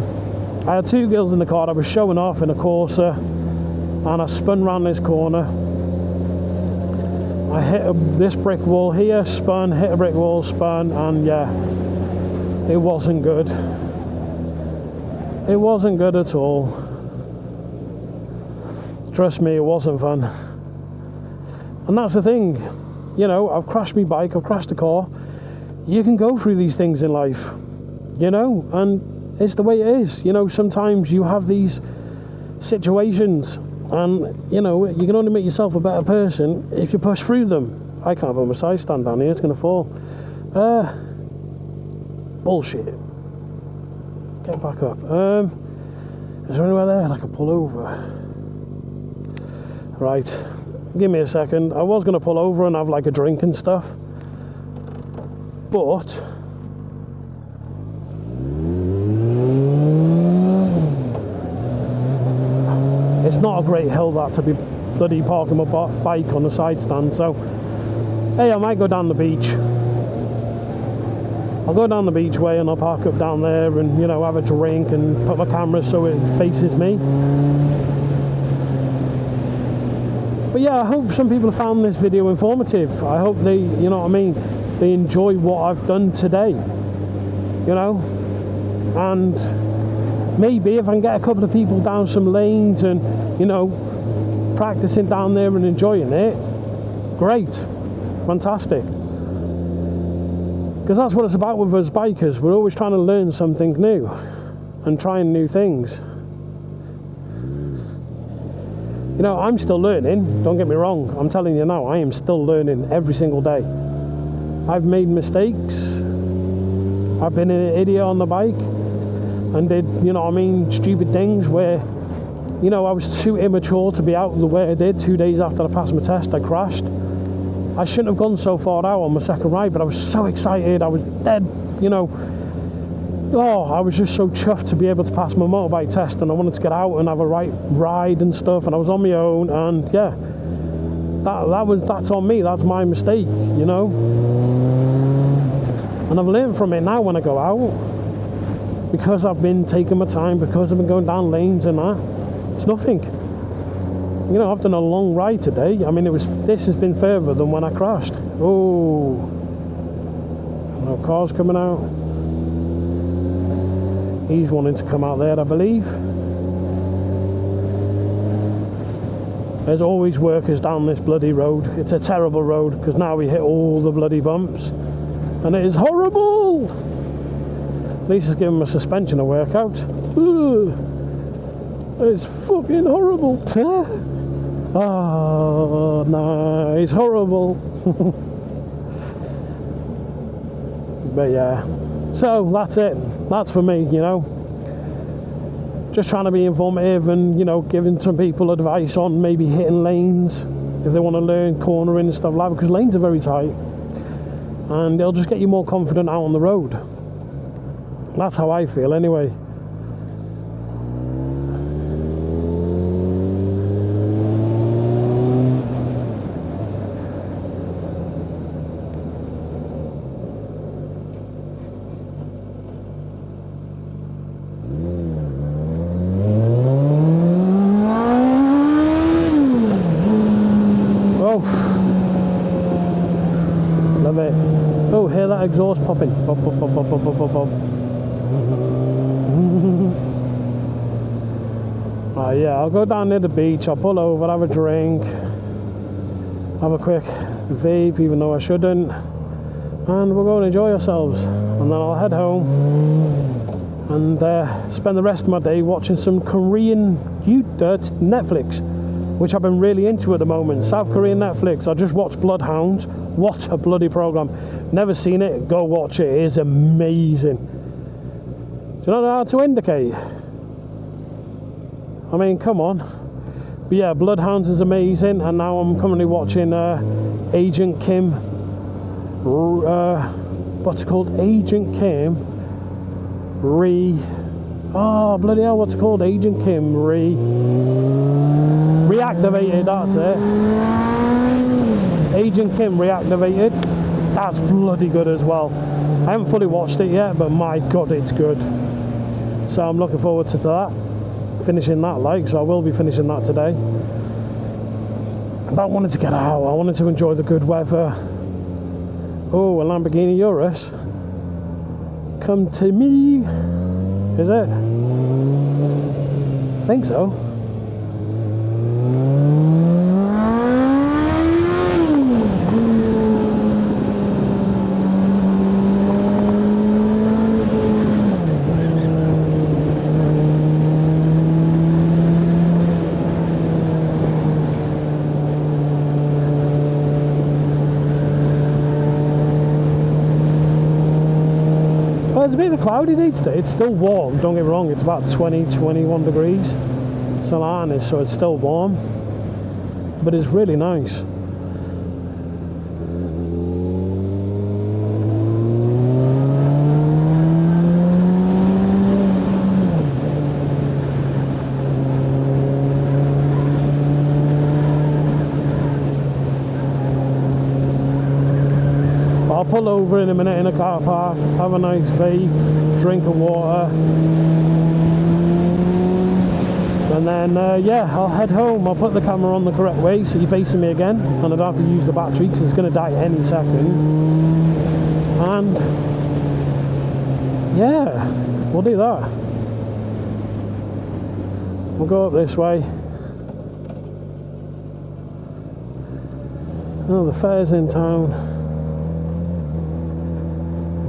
I had 2 girls in the car. I was showing off in a Corsa, and I spun round this corner. I hit this brick wall here, spun, hit a brick wall, spun, and yeah, it wasn't good. It wasn't good at all. Trust me, it wasn't fun. And that's the thing, you know, I've crashed my bike, I've crashed a car. You can go through these things in life, you know, and it's the way it is. You know, sometimes you have these situations, and you know, you can only make yourself a better person if you push through them. I can't put my side stand down here, it's going to fall. Bullshit. Get back up. Is there anywhere there I can pull over? Right, give me a second. I was going to pull over and have like a drink and stuff, but it's not a great hill that to be bloody parking my bike on the side stand. So hey, I might go down the beach. I'll go down the beach way and I'll park up down there and, you know, have a drink and put my camera so it faces me. But yeah, I hope some people have found this video informative. I hope they, you know what I mean, they enjoy what I've done today, you know. And maybe if I can get a couple of people down some lanes and, you know, practicing down there and enjoying it, great, fantastic. Because that's what it's about with us bikers. We're always trying to learn something new and trying new things. You know, I'm still learning, don't get me wrong. I'm telling you now, I am still learning every single day. I've made mistakes. I've been an idiot on the bike and did, you know what I mean, stupid things where, you know, I was too immature to be out the way I did. 2 days after I passed my test, I crashed. I shouldn't have gone so far out on my second ride, but I was so excited. I was dead, you know. Oh, I was just so chuffed to be able to pass my motorbike test, and I wanted to get out and have a right ride and stuff, and I was on my own, and yeah, that's on me. That's my mistake, you know. And I've learned from it now when I go out, because I've been taking my time, because I've been going down lanes and that. It's nothing. You know, I've done a long ride today. I mean, this has been further than when I crashed. Oh, no cars coming out. He's wanting to come out there, I believe. There's always workers down this bloody road. It's a terrible road, because now we hit all the bloody bumps. And it is horrible! At least it's giving my suspension a workout. Ugh. It's fucking horrible. Oh, no, it's horrible. But yeah, so that's it. That's for me, you know. Just trying to be informative and, you know, giving some people advice on maybe hitting lanes if they want to learn cornering and stuff like that, because lanes are very tight and it'll just get you more confident out on the road. That's how I feel anyway. Oh, hear that exhaust popping. Bop, bop, bop, bop, bop, bop, bop. Yeah, I'll go down near the beach, I'll pull over, have a drink, have a quick vape, even though I shouldn't, and we'll go and enjoy ourselves. And then I'll head home and spend the rest of my day watching some Korean Netflix. which I've been really into at the moment. South Korean Netflix. I just watched Bloodhounds. What a bloody program. Never seen it, go watch it. It is amazing. Do you know how to indicate? I mean, come on. But yeah, Bloodhounds is amazing, and now I'm currently watching Agent Kim. What's it called? Agent Kim oh bloody hell, what's it called? Agent Kim Reactivated, that's it. Agent Kim Reactivated. That's bloody good as well. I haven't fully watched it yet, but my god, it's good. So I'm looking forward to that. Finishing that, so I will be finishing that today. But I wanted to get out. I wanted to enjoy the good weather. Oh, a Lamborghini Urus. Come to me. Is it? I think so. It's a bit cloudy today. It's still warm, don't get me wrong. It's about 20-21 degrees Celsius, so it's still warm, but it's really nice. I'll pull over in a minute in a car park, have a nice vape, drink of water, and then yeah, I'll head home. I'll put the camera on the correct way so you're facing me again, and I don't have to use the battery because it's going to die any second. And yeah, we'll do that. We'll go up this way. Oh, the fair's in town.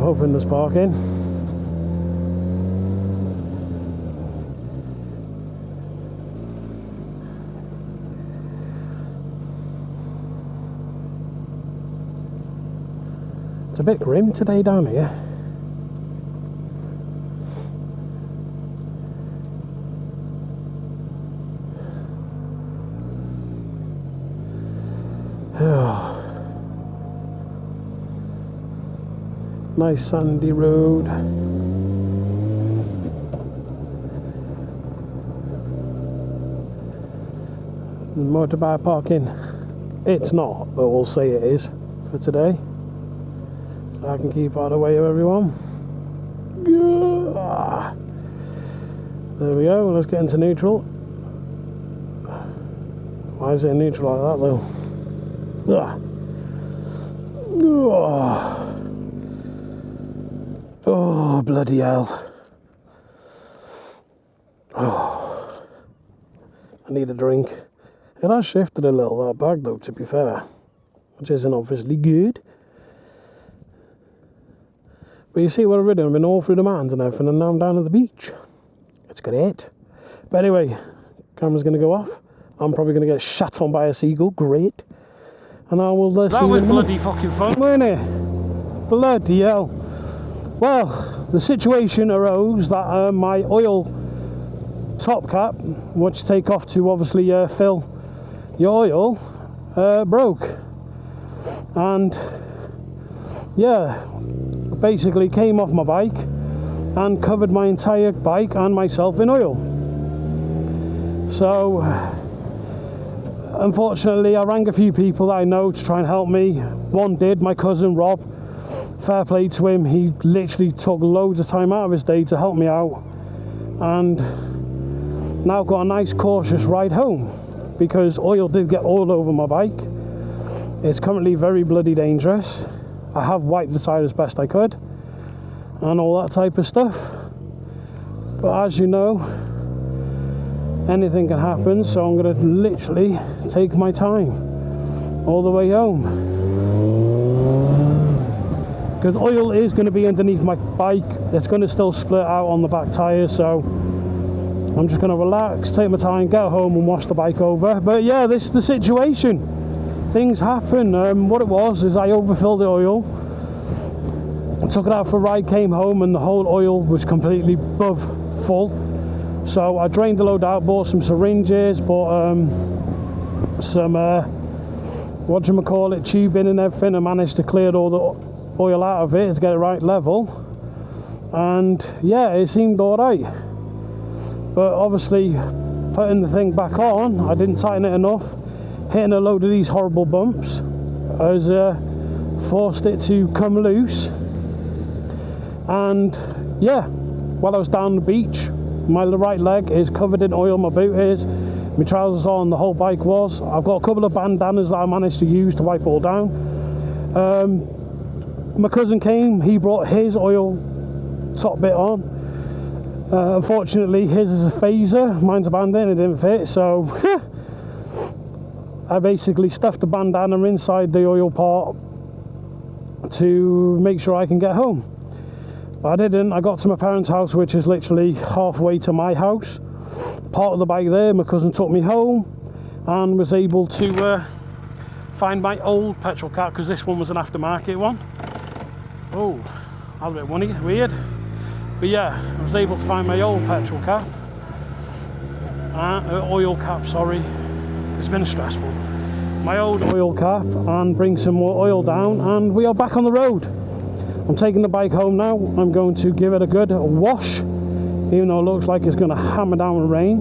I'm hoping there's parking. It's a bit grim today down here. Nice sandy road. Motorbike parking. It's not, but we'll say it is for today. So I can keep out of the way of everyone. There we go, let's get into neutral. Why is it in neutral like that though? Oh, bloody hell. Oh, I need a drink. It has shifted a little, that bag though, to be fair, which isn't obviously good. But you see what I've ridden? I've been all through the mountains and everything, and now I'm down at the beach. It's great. But anyway, camera's going to go off. I'm probably going to get shot on by a seagull. Great. And I will see you in a minute. That was bloody fucking fun, wasn't it? Bloody hell. Well, the situation arose that my oil top cap, which take off to obviously fill your oil, broke. And yeah, basically came off my bike and covered my entire bike and myself in oil. So unfortunately I rang a few people that I know to try and help me. One did, my cousin Rob. Fair play to him, he literally took loads of time out of his day to help me out, and now I've got a nice cautious ride home because oil did get all over my bike. It's currently very bloody dangerous. I have wiped the side as best I could and all that type of stuff, but as you know, anything can happen, so I'm going to literally take my time all the way home. Because oil is going to be underneath my bike. It's going to still split out on the back tyre, so I'm just going to relax, take my time, get home and wash the bike over. But yeah, this is the situation. Things happen. What it was is I overfilled the oil, took it out for a ride, came home, and the whole oil was completely above full. So I drained the load out, bought some syringes, bought some tubing and everything, and managed to clear all the oil out of it to get it right level. And yeah, it seemed all right. But obviously, putting the thing back on, I didn't tighten it enough. Hitting a load of these horrible bumps has forced it to come loose. And yeah, while I was down the beach, my right leg is covered in oil, my boot is, my trousers on, the whole bike was. I've got a couple of bandanas that I managed to use to wipe it all down. My cousin came, he brought his oil top bit on. Unfortunately, his is a phaser, mine's a Bandit, and it didn't fit, so I basically stuffed the bandana inside the oil part to make sure I can get home. But I didn't. I got to my parents' house, which is literally halfway to my house. Part of the bike there, my cousin took me home and was able to find my old petrol cap, because this one was an aftermarket one. Oh, that was a bit weird. But yeah, I was able to find my old petrol cap, oil cap, sorry. It's been stressful. My old oil cap, and bring some more oil down, and we are back on the road. I'm taking the bike home now. I'm going to give it a good wash, even though it looks like it's going to hammer down with rain.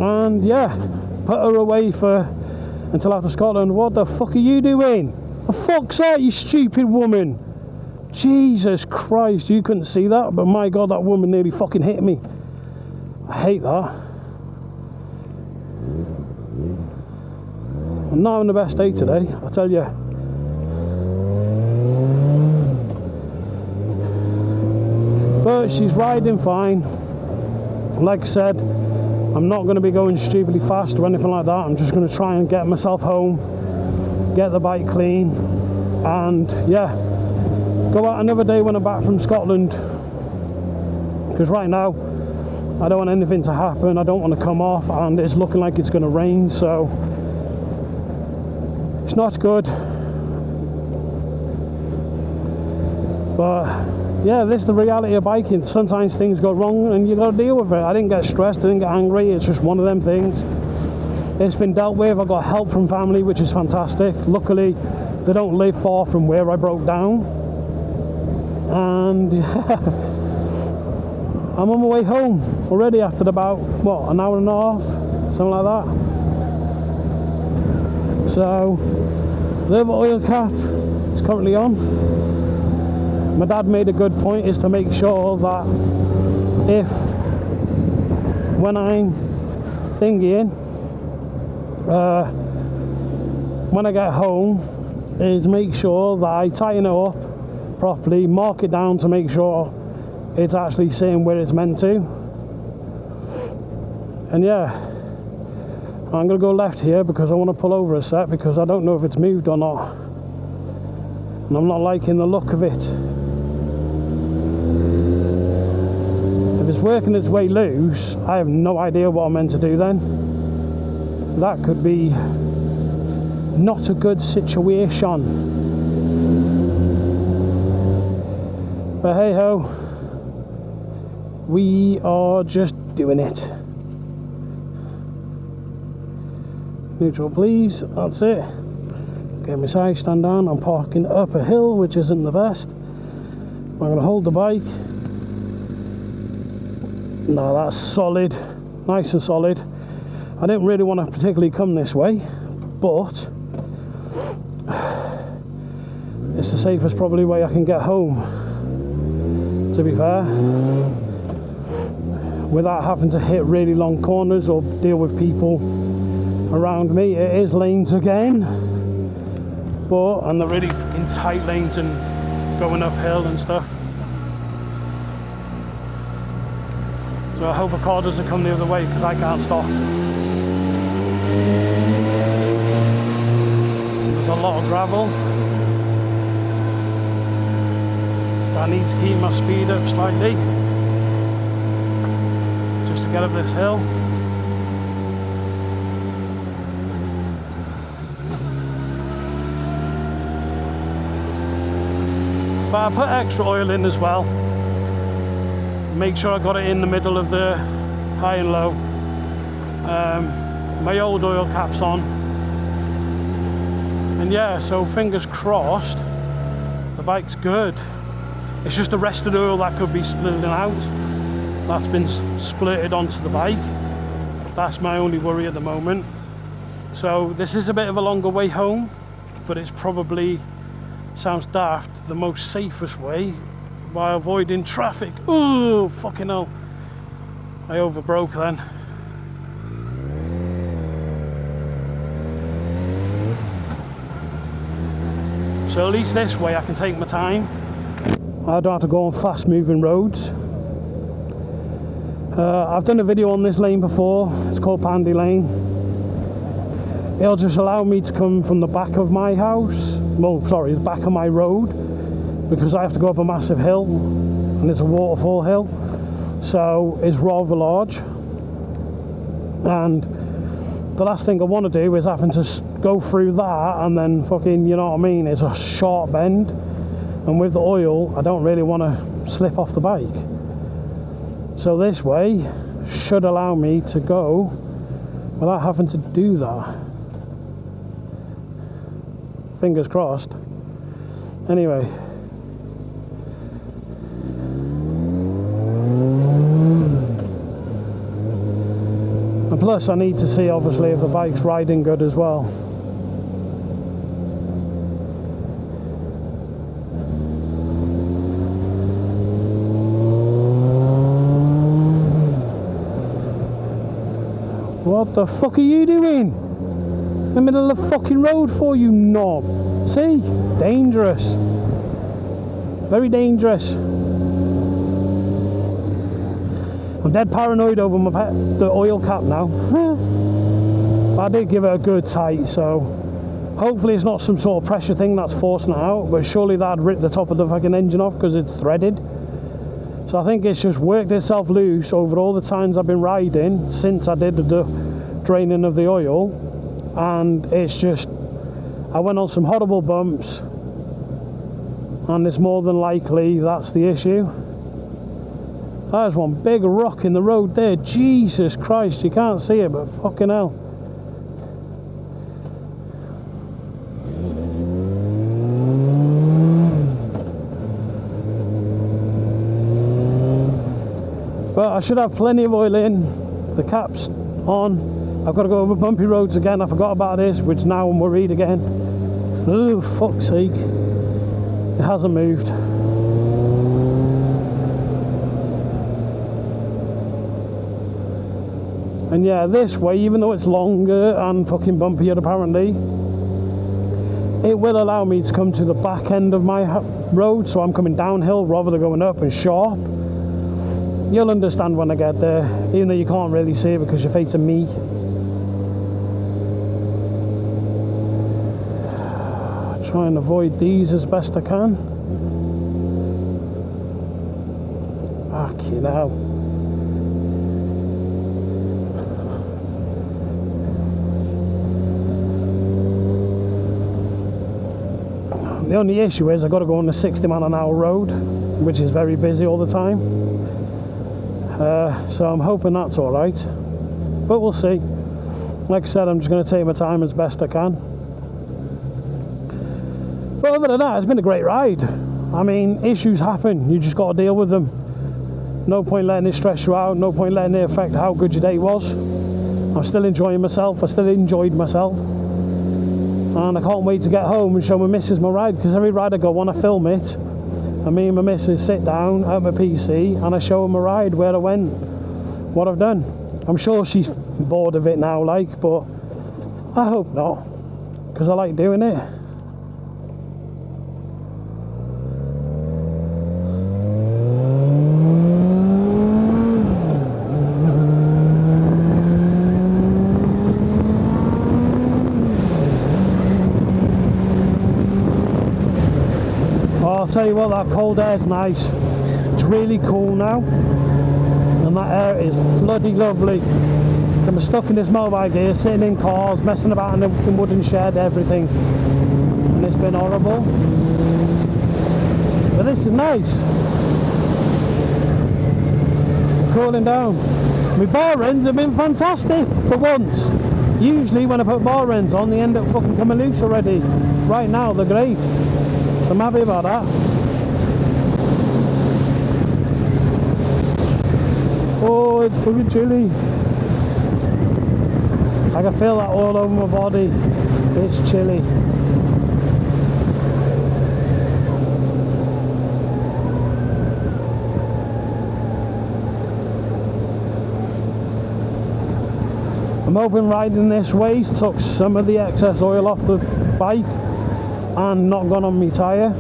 And yeah, put her away until after Scotland. What the fuck are you doing? The fuck's that, you stupid woman? Jesus Christ, you couldn't see that, but my God, that woman nearly fucking hit me. I hate that. I'm not having the best day today, I tell you. But she's riding fine. Like I said, I'm not going to be going stupidly fast or anything like that. I'm just going to try and get myself home, get the bike clean, and yeah, go out another day when I'm back from Scotland. Because right now, I don't want anything to happen. I don't want to come off, and it's looking like it's going to rain, so it's not good. But yeah, this is the reality of biking. Sometimes things go wrong and you got to deal with it. I didn't get stressed, I didn't get angry. It's just one of them things. It's been dealt with. I got help from family, which is fantastic. Luckily, they don't live far from where I broke down. And yeah, I'm on my way home already after about, what, an hour and a half? Something like that. So, the other oil cap is currently on. My dad made a good point, is to make sure that when I'm thinking, when I get home, is make sure that I tighten it up properly, mark it down to make sure it's actually sitting where it's meant to. And yeah, I'm going to go left here because I want to pull over a sec, because I don't know if it's moved or not. And I'm not liking the look of it. If it's working its way loose, I have no idea what I'm meant to do then. That could be not a good situation. But hey ho, we are just doing it. Neutral please, that's it. Get my side stand down. I'm parking up a hill, which isn't the best. I'm going to hold the bike. No, that's solid, nice and solid. I didn't really want to particularly come this way, but it's the safest probably way I can get home, to be fair, without having to hit really long corners or deal with people around me. It is lanes again, and they're really in tight lanes and going uphill and stuff. So I hope a car doesn't come the other way, because I can't stop. There's a lot of gravel. I need to keep my speed up slightly, just to get up this hill. But I put extra oil in as well. Make sure I got it in the middle of the high and low. My old oil cap's on. And yeah, so fingers crossed, the bike's good. It's just the rest of the oil that could be splitting out. That's been splurted onto the bike. That's my only worry at the moment. So this is a bit of a longer way home, but it's probably, sounds daft, the most safest way by avoiding traffic. Oh, fucking hell. I overbroke then. So at least this way I can take my time. I don't have to go on fast moving roads. I've done a video on this lane before. It's called Bandit Lane. It'll just allow me to come from the back of my house, well, sorry, the back of my road, because I have to go up a massive hill, and it's a waterfall hill, so it's rather large. And the last thing I want to do is having to go through that and then fucking, you know what I mean, it's a sharp bend, and with the oil I don't really want to slip off the bike. So this way should allow me to go without having to do that. Fingers crossed. Anyway. And plus I need to see obviously if the bike's riding good as well. What the fuck are you doing? In the middle of the fucking road for, you knob. See? Dangerous. Very dangerous. I'm dead paranoid over the oil cap now. But I did give it a good tight, so hopefully it's not some sort of pressure thing that's forcing it out, but surely that'd rip the top of the fucking engine off because it's threaded. So I think it's just worked itself loose over all the times I've been riding since I did the draining of the oil, and it's just, I went on some horrible bumps, and it's more than likely that's the issue. There's one big rock in the road there. Jesus Christ, you can't see it, but fucking hell. But I should have plenty of oil in. The cap's on. I've got to go over bumpy roads again. I forgot about this, which now I'm worried again. Oh, fuck's sake. It hasn't moved. And yeah, this way, even though it's longer and fucking bumpier apparently, it will allow me to come to the back end of my road, so I'm coming downhill rather than going up and sharp. You'll understand when I get there, even though you can't really see it because you're facing me. Try and avoid these as best I can. Fucking hell. The only issue is I've got to go on the 60-mile-an-hour road, which is very busy all the time. So I'm hoping that's alright. But we'll see. Like I said, I'm just going to take my time as best I can. But other than that, it's been a great ride. I mean, issues happen. You just got to deal with them. No point letting it stress you out. No point letting it affect how good your day was. I'm still enjoying myself. I still enjoyed myself. And I can't wait to get home and show my missus my ride, because every ride I go on, I film it. And me and my missus sit down at my PC and I show her my ride, where I went, what I've done. I'm sure she's bored of it now, like, but I hope not, because I like doing it. I'll tell you what, that cold air is nice. It's really cool now, and and that air is bloody lovely. So I'm stuck in this motorbike here, sitting in cars, messing about in the wooden shed, everything, and it's been horrible. But this is nice. Cooling down. My bar ends have been fantastic for once. Usually when I put bar ends on, they end up fucking coming loose already. Right now they're great, so I'm happy about that. Oh, it's fucking chilly. I can feel that all over my body. It's chilly. I'm hoping riding this waste took some of the excess oil off the bike and not gone on my tyre.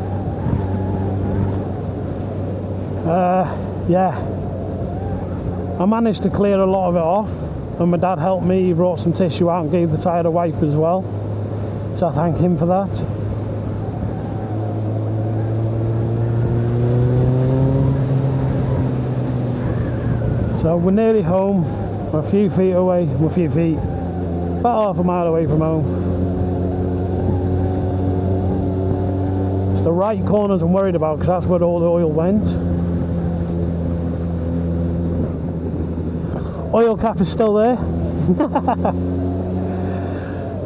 Yeah, I managed to clear a lot of it off, and my dad helped me. He brought some tissue out and gave the tyre a wipe as well, so I thank him for that. So we're nearly home. We're a few feet away, about half a mile away from home. It's the right corners I'm worried about, because that's where all the oil went. Oil cap is still there.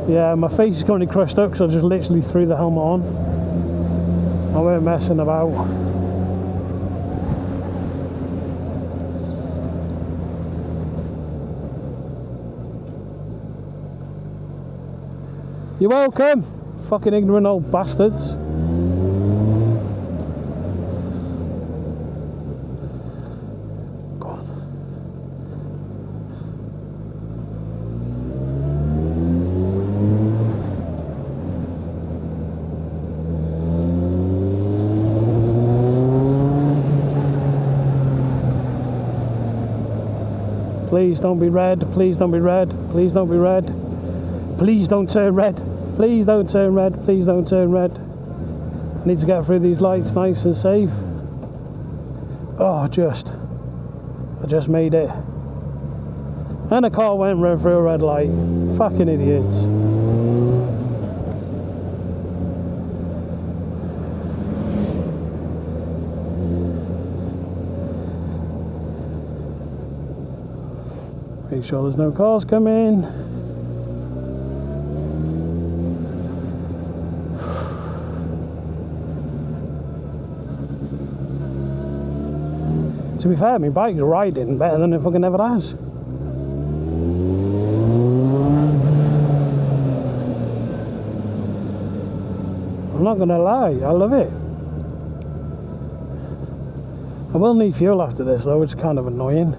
Yeah, my face is currently crushed up because I just literally threw the helmet on. I weren't messing about. You're welcome, fucking ignorant old bastards. Go on. Please don't be red, please don't be red, please don't be red. Please don't turn red. Please don't turn red. Please don't turn red. I need to get through these lights nice and safe. Oh, I just made it. And a car went right through a red light. Fucking idiots. Make sure there's no cars coming. To be fair, my bike's riding better than it fucking ever has. I'm not gonna lie, I love it. I will need fuel after this though, which is kind of annoying.